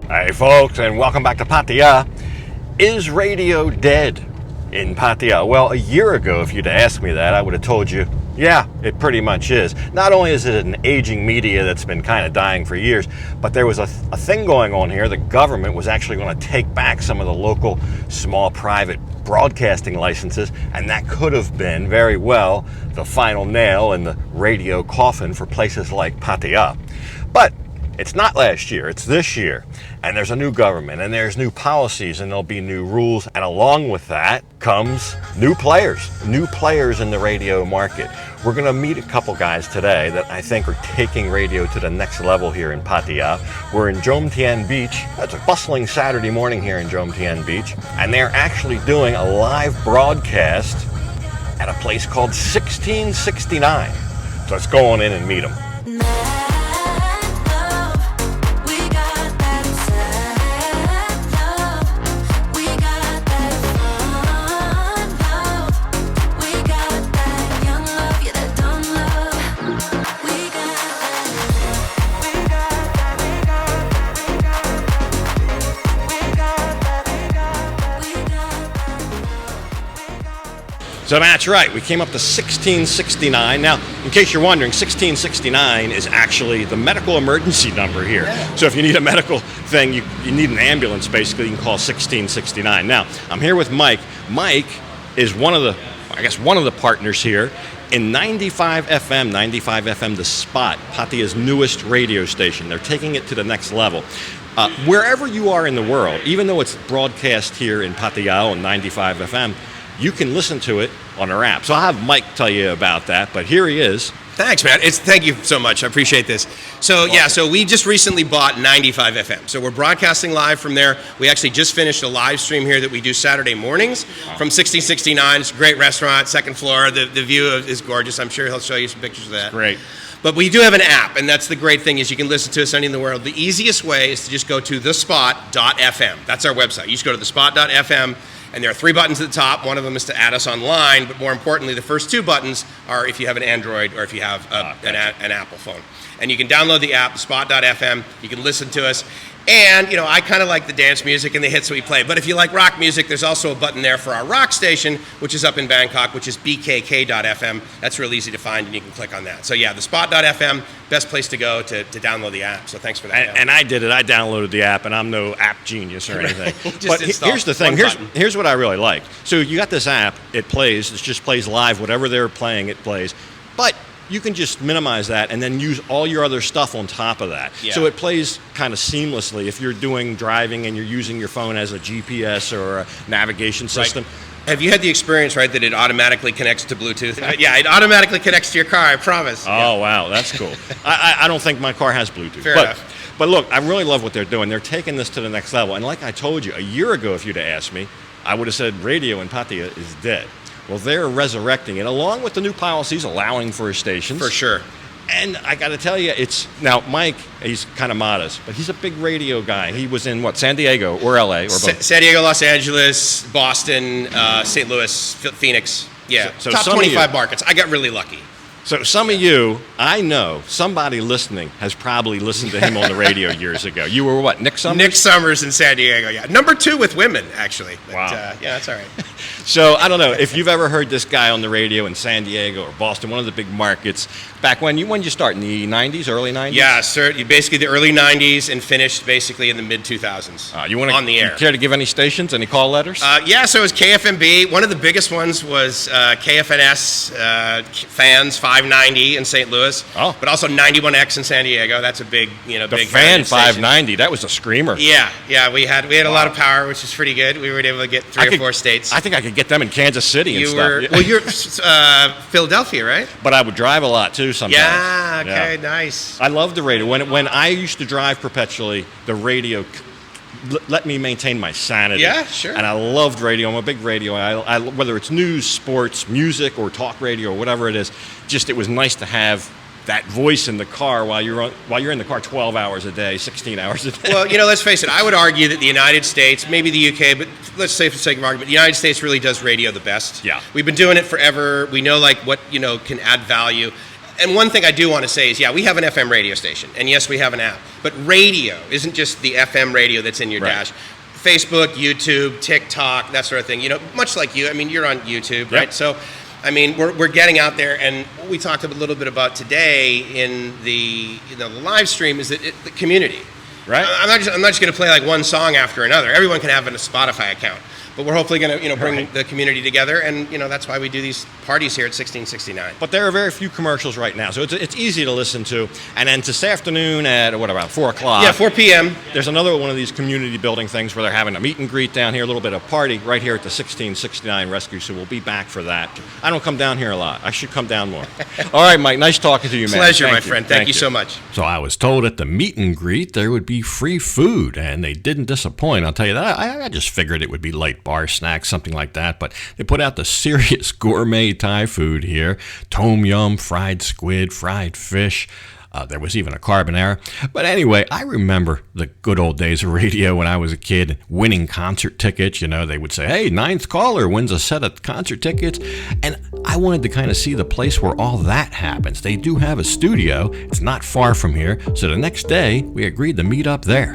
Hey folks, and welcome back to Pattaya. Is radio dead in Pattaya? Well, a year ago, if you'd asked me that, I would have told you, yeah, it pretty much is. Not only is it an aging media that's been kind of dying for years, but there was a thing going on here. The government was actually going to take back some of the local small private broadcasting licenses, and that could have been very well the final nail in the radio coffin for places like Pattaya. But it's not last year, it's this year. And there's a new government, and there's new policies, and there'll be new rules. And along with that comes new players in the radio market. We're gonna meet a couple guys today that I think are taking radio to the next level here in Pattaya. We're in Jom Tien Beach. It's a bustling Saturday morning here in Jom Tien Beach. And they're actually doing a live broadcast at a place called 1669. So let's go on in and meet them. So that's right, we came up to 1669. Now, in case you're wondering, 1669 is actually the medical emergency number here. Yeah. So if you need a medical thing, you need an ambulance, basically, you can call 1669. Now, I'm here with Mike. Mike is one of the partners here in 95 FM, The Spot, Pattaya's newest radio station. They're taking it to the next level. Wherever you are in the world, even though it's broadcast here in Pattaya on 95 FM, you can listen to it on our app. So I'll have Mike tell you about that, but here he is. Thanks, man. Thank you so much. I appreciate this. So so we just recently bought 95 FM. So we're broadcasting live from there. We actually just finished a live stream here that we do Saturday mornings from 1669. It's a great restaurant, second floor. The view is gorgeous. I'm sure he'll show you some pictures of that. Great. But we do have an app, and that's the great thing is you can listen to us anywhere in the world. The easiest way is to just go to thespot.fm. That's our website. You just go to thespot.fm. And there are 3 buttons at the top. One of them is to add us online, but more importantly, the first 2 buttons are if you have an Android or if you have an Apple phone. And you can download the app, spot.fm. You can listen to us. And, I kind of like the dance music and the hits that we play. But if you like rock music, there's also a button there for our rock station, which is up in Bangkok, which is bkk.fm. That's real easy to find, and you can click on that. So, yeah, the spot.fm, best place to go to download the app. So thanks for that. And I did it. I downloaded the app, and I'm no app genius or anything. But here's the thing. Here's what I really like. So you got this app. It plays. It just plays live. Whatever they're playing, it plays. But you can just minimize that and then use all your other stuff on top of that. Yeah. So it plays kind of seamlessly if you're driving and you're using your phone as a GPS or a navigation system. Right. Have you had the experience, right, that it automatically connects to Bluetooth? Yeah, it automatically connects to your car, I promise. Oh, yeah. Wow, that's cool. I don't think my car has Bluetooth. Fair enough. But look, I really love what they're doing. They're taking this to the next level. And like I told you, a year ago, if you'd have asked me, I would have said radio in Pattaya is dead. Well, they're resurrecting it, along with the new policies allowing for stations. For sure. And I got to tell you, now Mike, he's kind of modest, but he's a big radio guy. He was in San Diego or LA or both? San Diego, Los Angeles, Boston, St. Louis, Phoenix. Yeah, so top 25 markets. I got really lucky. So some of you, I know, somebody listening has probably listened to him on the radio years ago. You were what, Nick Summers? Nick Summers in San Diego, yeah. Number 2 with women, actually. But, wow. Yeah, that's all right. So I don't know, if you've ever heard this guy on the radio in San Diego or Boston, one of the big markets, back when you start, in the 90s, early 90s? Yeah, sir. Basically the early 90s and finished basically in the mid-2000s on the air. You care to give any stations, any call letters? Yeah, so it was KFMB. One of the biggest ones was KFNS, Fans 590 in St. Louis, but also 91X in San Diego. That's a big, big Fan 590, that was a screamer. Yeah, we had a lot of power, which was pretty good. We were able to get 3 or 4 states. I think I could get them in Kansas City and stuff. Well, you're Philadelphia, right? But I would drive a lot too sometimes. Yeah, okay, nice. I love the radio. When I used to drive perpetually, the radio let me maintain my sanity. Yeah, sure. And I loved radio. I'm a big radio. I whether it's news, sports, music, or talk radio, or whatever it is, it was nice to have that voice in the car while you're in the car 12 hours a day, 16 hours a day. Well, let's face it. I would argue that the United States, maybe the UK, but let's say for the sake of argument, the United States really does radio the best. Yeah. We've been doing it forever. We know what can add value. And one thing I do want to say is, yeah, we have an FM radio station, and yes, we have an app. But radio isn't just the FM radio that's in your dash. Facebook, YouTube, TikTok, that sort of thing. You know, much like you. I mean, you're on YouTube, right? So, I mean, we're getting out there, and what we talked a little bit about today in the the live stream is that the community. Right. I'm not just going to play like one song after another. Everyone can have a Spotify account. But we're hopefully going to, bring the community together, and that's why we do these parties here at 1669. But there are very few commercials right now, so it's easy to listen to. And then this afternoon at around 4 o'clock? Yeah, 4 p.m. There's another one of these community building things where they're having a meet and greet down here, a little bit of party right here at the 1669 Rescue. So we'll be back for that. I don't come down here a lot. I should come down more. All right, Mike. Nice talking to you, man. Pleasure, my friend. Thank you so much. So I was told at the meet and greet there would be free food, and they didn't disappoint. I'll tell you that. I just figured it would be light bar snacks, something like that, but they put out the serious gourmet Thai food here. Tom yum, fried squid, fried fish. There was even a carbonara. But anyway, I remember the good old days of radio when I was a kid, winning concert tickets. They would say, hey, ninth caller wins a set of concert tickets. And I wanted to kind of see the place where all that happens. They do have a studio. It's not far from here. So the next day, we agreed to meet up there.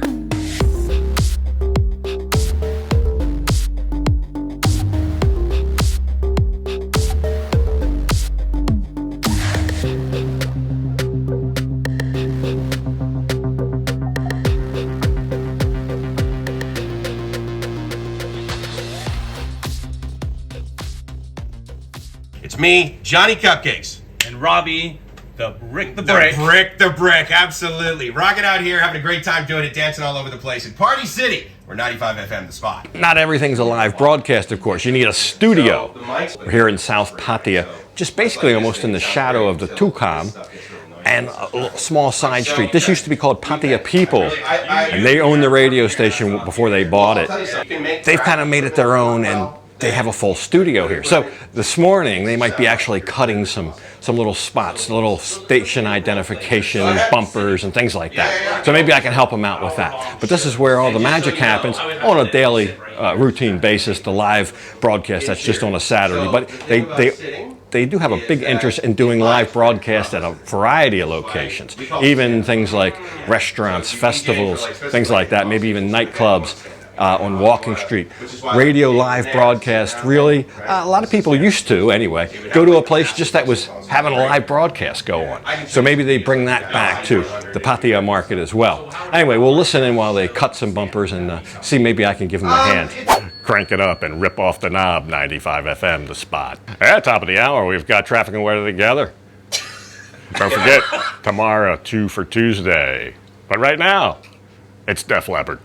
It's me, Johnny Cupcakes. And Robbie, the brick. The brick, absolutely. Rocking out here, having a great time doing it, dancing all over the place in Party City, where 95 FM the spot. Not everything's a live broadcast, of course. You need a studio. We're here in South Pattaya, just basically almost in the shadow of the Tukam, and a small side street. This used to be called Pattaya People, and they owned the radio station before they bought it. They've kind of made it their own, and they have a full studio here. So this morning, they might be actually cutting some little spots, little station identification bumpers and things like that. So maybe I can help them out with that. But this is where all the magic happens on a daily routine basis, the live broadcast that's just on a Saturday. But they do have a big interest in doing live broadcasts at a variety of locations, even things like restaurants, festivals, things like that, maybe even nightclubs. On Walking Street. Radio live broadcast, really, a lot of people used to, anyway, go to a place just that was having a live broadcast go on. So maybe they bring that back to the Pattaya market as well. Anyway, we'll listen in while they cut some bumpers and see maybe I can give them a hand. Crank it up and rip off the knob, 95 FM, the spot. At top of the hour, we've got Traffic and Weather together. Don't forget, tomorrow, 2 for Tuesday. But right now, it's Def Leppard.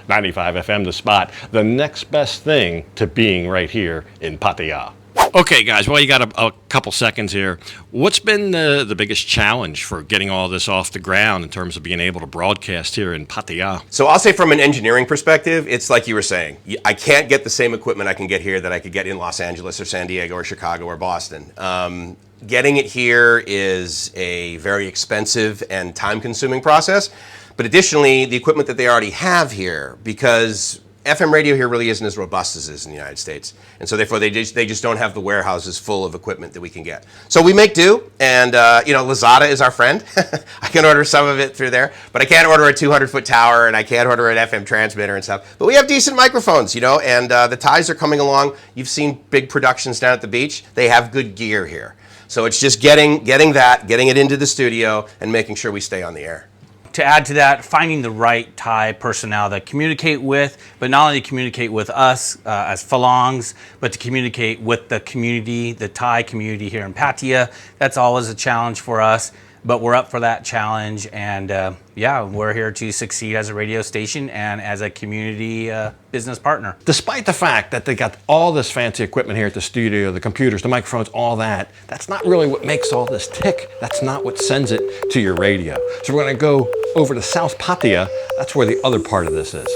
95 FM the spot, the next best thing to being right here in Pattaya. Okay, guys, well, you got a couple seconds here. What's been the biggest challenge for getting all this off the ground in terms of being able to broadcast here in Pattaya? So I'll say from an engineering perspective, it's like you were saying. I can't get the same equipment I can get here that I could get in Los Angeles or San Diego or Chicago or Boston. Getting it here is a very expensive and time-consuming process. But additionally, the equipment that they already have here, because FM radio here really isn't as robust as it is in the United States. And so therefore, they just don't have the warehouses full of equipment that we can get. So we make do, and Lazada is our friend. I can order some of it through there, but I can't order a 200-foot tower, and I can't order an FM transmitter and stuff. But we have decent microphones, and the Thais are coming along. You've seen big productions down at the beach. They have good gear here. So it's just getting it into the studio, and making sure we stay on the air. To add to that, finding the right Thai personnel to communicate with, but not only to communicate with us as Phalangs, but to communicate with the community, the Thai community here in Pattaya. That's always a challenge for us, but we're up for that challenge. And we're here to succeed as a radio station and as a community business partner. Despite the fact that they got all this fancy equipment here at the studio, the computers, the microphones, all that, that's not really what makes all this tick. That's not what sends it to your radio. So we're going to go over to South Pattaya. That's where the other part of this is.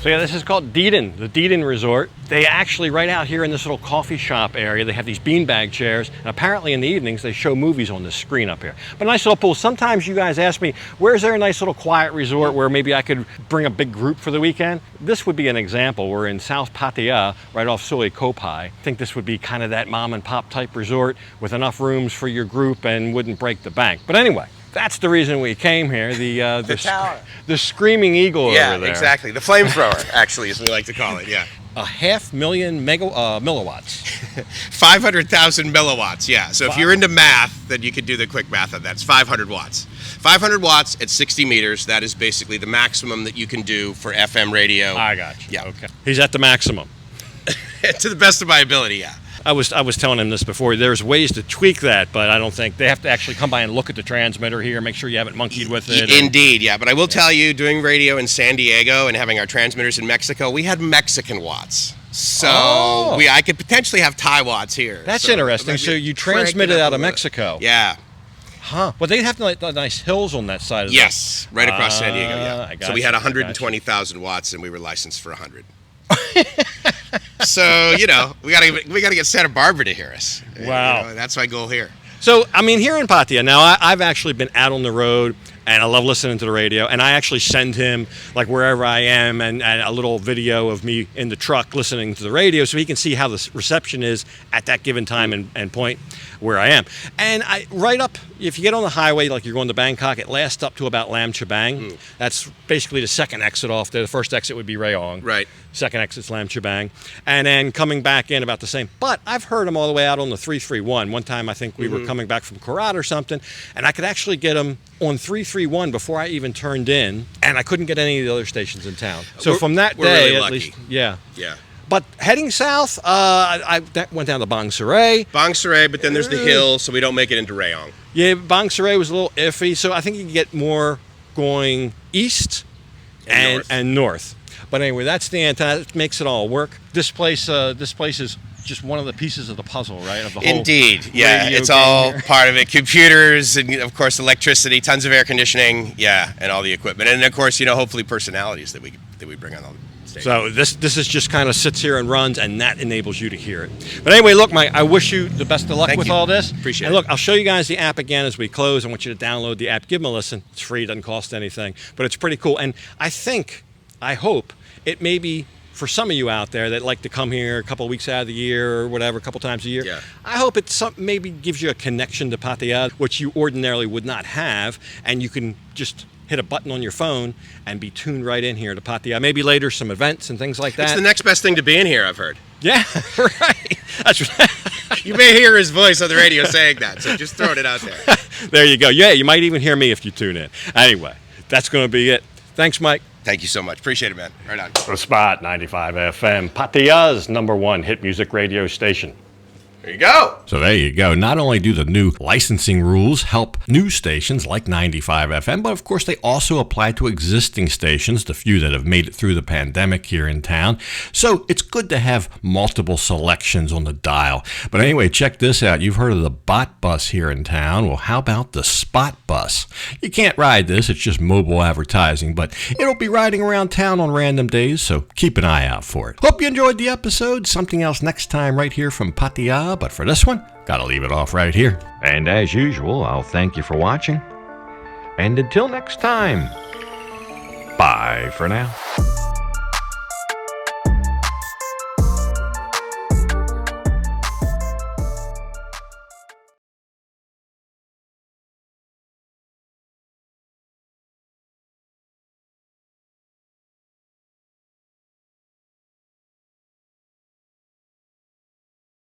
So yeah, this is called Deeden, the Deeden Resort. They actually, right out here in this little coffee shop area, they have these beanbag chairs, and apparently in the evenings they show movies on this screen up here. But a nice little pool. Sometimes you guys ask me, where's there a nice little quiet resort where maybe I could bring a big group for the weekend? This would be an example. We're in South Pattaya, right off Suoi Kopai. I think this would be kind of that mom and pop type resort with enough rooms for your group and wouldn't break the bank. But anyway, that's the reason we came here. The tower. The Screaming Eagle over there. Yeah, exactly. The flamethrower, actually, as we like to call it. Yeah. 500,000 milliwatts. 500,000 milliwatts. Yeah. So if you're into math, then you could do the quick math on that. It's 500 watts. 500 watts at 60 meters. That is basically the maximum that you can do for FM radio. I got you. Yeah. Okay. He's at the maximum. To the best of my ability, yeah. I was telling him this before. There's ways to tweak that, but I don't think they have to actually come by and look at the transmitter here, make sure you haven't monkeyed with it. Indeed, yeah. But I will tell you, doing radio in San Diego and having our transmitters in Mexico, we had Mexican watts. So I could potentially have Thai watts here. That's interesting. So you transmitted out of Mexico. Yeah. Huh. Well, they have the nice hills on that side of Yes, right across San Diego, yeah. So we had 120,000 watts and we were licensed for 100. So, we gotta get Santa Barbara to hear us. Wow. That's my goal here. So, I mean, here in Pattaya, now I've actually been out on the road and I love listening to the radio, and I actually send him, like, wherever I am and a little video of me in the truck listening to the radio so he can see how the reception is at that given time and point where I am. And if you get on the highway, like you're going to Bangkok, it lasts up to about Lam Chabang. That's basically the second exit off there. The first exit would be Rayong. Right. Second exit's Lam Chabang. And then coming back in about the same. But I've heard them all the way out on the 331. One time I think we were coming back from Korat or something, and I could actually get them on 331 before I even turned in, and I couldn't get any of the other stations in town. So from that day, really at lucky. least, yeah. Yeah. But heading south, I went down to Bang Sarai. Bang Sarai, but then there's the hill, so we don't make it into Rayong. Yeah, Bang Sarai was a little iffy, so I think you can get more going east and north. But anyway, that's the antenna. That makes it all work. This place is just one of the pieces of the puzzle, right? Of the whole Indeed, yeah. It's all part of it. Computers and, of course, electricity, tons of air conditioning, yeah, and all the equipment. And, of course, hopefully personalities that we bring on the stage. So this is just kind of sits here and runs, and that enables you to hear it. But anyway, look, Mike, I wish you the best of luck with all this. Appreciate it. And look, it. I'll show you guys the app again as we close. I want you to download the app. Give them a listen. It's free. It doesn't cost anything. But it's pretty cool. And I hope it may be for some of you out there that like to come here a couple of weeks out of the year or whatever, a couple times a year. Yeah. I hope it maybe gives you a connection to Pattaya, which you ordinarily would not have, and you can just hit a button on your phone and be tuned right in here to Pattaya. Maybe later some events and things like that. It's the next best thing to being here, I've heard. Yeah, right. That's right. You may hear his voice on the radio saying that, so just throwing it out there. There you go. Yeah, you might even hear me if you tune in. Anyway, that's going to be it. Thanks, Mike. Thank you so much. Appreciate it, man. Right on. The Spot 95 FM, Pattaya's #1 hit music radio station. There you go. So there you go. Not only do the new licensing rules help new stations like 95 FM, but of course they also apply to existing stations, the few that have made it through the pandemic here in town. So it's good to have multiple selections on the dial. But anyway, check this out. You've heard of the Bot Bus here in town. Well, how about the Spot Bus? You can't ride this. It's just mobile advertising, but it'll be riding around town on random days, so keep an eye out for it. Hope you enjoyed the episode. Something else next time right here from Pattaya. But for this one, gotta leave it off right here. And as usual, I'll thank you for watching. And until next time, bye for now.